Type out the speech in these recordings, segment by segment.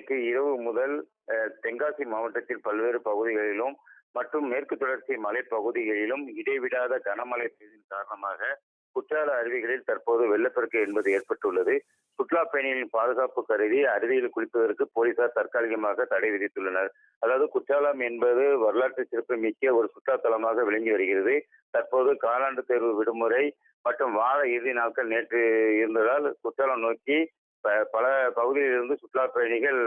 நேற்று இரவு முதல் தென்காசி மாவட்டத்தில் பல்வேறு பகுதிகளிலும் மற்றும் மேற்கு தொடர்ச்சி மலைப்பகுதிகளிலும் இடைவிடாத கனமழை பெய்ததன் காரணமாக குற்றால அருவிகளில் தற்போது வெள்ளப்பெருக்கு என்பது ஏற்பட்டுள்ளது. சுற்றுலா பயணிகளின் பாதுகாப்பு கருதி அருவியில் குளிப்பதற்கு போலீசார் தற்காலிகமாக தடை விதித்துள்ளனர். அதாவது குற்றாலம் என்பது வரலாற்று சிறப்பு மிக்க ஒரு சுற்றுலா தலமாக விளங்கி வருகிறது. தற்போது காலாண்டு தேர்வு விடுமுறை மற்றும் வார இறுதி நாட்கள் நேற்று இருந்ததால் குற்றாலம் நோக்கி பல பகுதியிலிருந்து சுற்றுலா பயணிகள்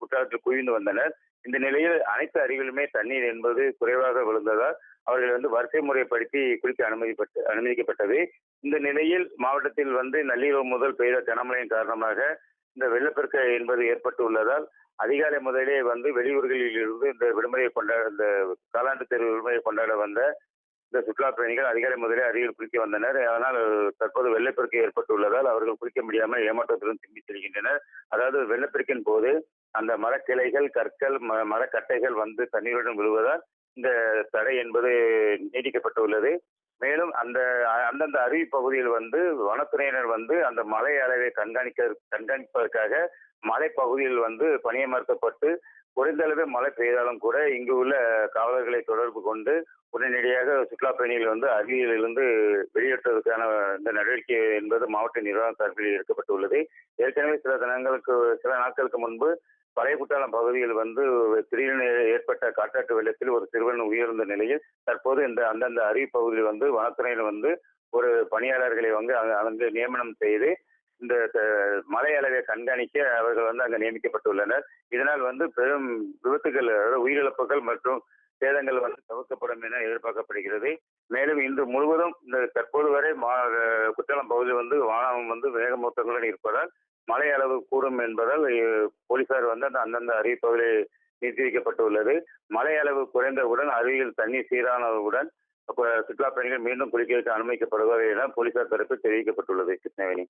குற்றாலத்தில் குவிந்து வந்தனர். இந்த நிலையில் அனைத்து அருவிகளுமே தண்ணீர் என்பது குறைவாக விழுந்ததால் அவர்கள் வரிசை முறைப்படுத்தி குளிக்க அனுமதிக்கப்பட்டது. இந்த நிலையில் மாவட்டத்தில் நள்ளிரவு முதல் பெய்த கனமழையின் காரணமாக இந்த வெள்ளப்பெருக்கு என்பது ஏற்பட்டு உள்ளதால் அதிகாலை முதலே வெளியூர்களில் இருந்து இந்த விடுமுறையை கொண்டாட இந்த காலாண்டு தேர்வு விடுமுறையை கொண்டாட வந்த இந்த சுற்றுலா பயணிகள் அதிகாலை முதலே அருவியில் குளிக்க வந்தனர். ஆனால் தற்போது வெள்ளப்பெருக்கு ஏற்பட்டுள்ளதால் அவர்கள் குளிக்க முடியாமல் ஏமாற்றத்துடன் திரும்பி செல்கின்றனர். அதாவது வெள்ளப்பெருக்கின் போது அந்த மரக்கிளைகள், கற்கள், மரக்கட்டைகள் தண்ணீருடன் விழுவதால் இந்த தடை என்பது நீடிக்கப்பட்டுள்ளது. மேலும் அந்தந்த அருவி பகுதியில் வனத்துறையினர் அந்த மழை அளவை கண்காணிப்பதற்காக மலைப்பகுதியில் பணியமர்த்தப்பட்டு குறைந்த அளவு மழை பெய்தாலும் கூட இங்கு உள்ள காவலர்களை தொடர்பு கொண்டு உடனடியாக சுற்றுலா பயணிகள் அருவியிலிருந்து வெளியேற்றுவதற்கான இந்த நடவடிக்கை என்பது மாவட்ட நிர்வாகம் சார்பில் எடுக்கப்பட்டுள்ளது. ஏற்கனவே சில நாட்களுக்கு முன்பு பழைய குற்றாலம் பகுதியில் திடீரென ஏற்பட்ட காட்டாற்று வெள்ளத்தில் ஒரு சிறுவன் உயிரிழந்த நிலையில் தற்போது அந்தந்த அருவி பகுதியில் வனத்துறையினர் ஒரு பணியாளர்களை அங்கு நியமனம் செய்து இந்த மழை அளவை கண்காணிக்க அவர்கள் அங்கு நியமிக்கப்பட்டுள்ளனர். இதனால் பெரும் விபத்துகள், அதாவது உயிரிழப்புகள் மற்றும் சேதங்கள் தவிர்க்கப்படும் என எதிர்பார்க்கப்படுகிறது. மேலும் இன்று முழுவதும் இந்த தற்போது வரை குற்றாலம் பகுதியில் வானம் மேகமூட்டங்களுடன் இருப்பதால் மழை அளவு கூடும் என்பதால் போலீசார் அந்தந்த அருவி பகுதியில் நிறுத்தி வைக்கப்பட்டுள்ளது. மழை அளவு குறைந்தவுடன் அருவியில் தண்ணீர் சீரானவுடன் சுற்றுலா பயணிகள் மீண்டும் குளிக்க அனுமதிக்கப்படுவார்கள் என போலீசார் தரப்பில் தெரிவிக்கப்பட்டுள்ளது. கிருஷ்ணவேணி.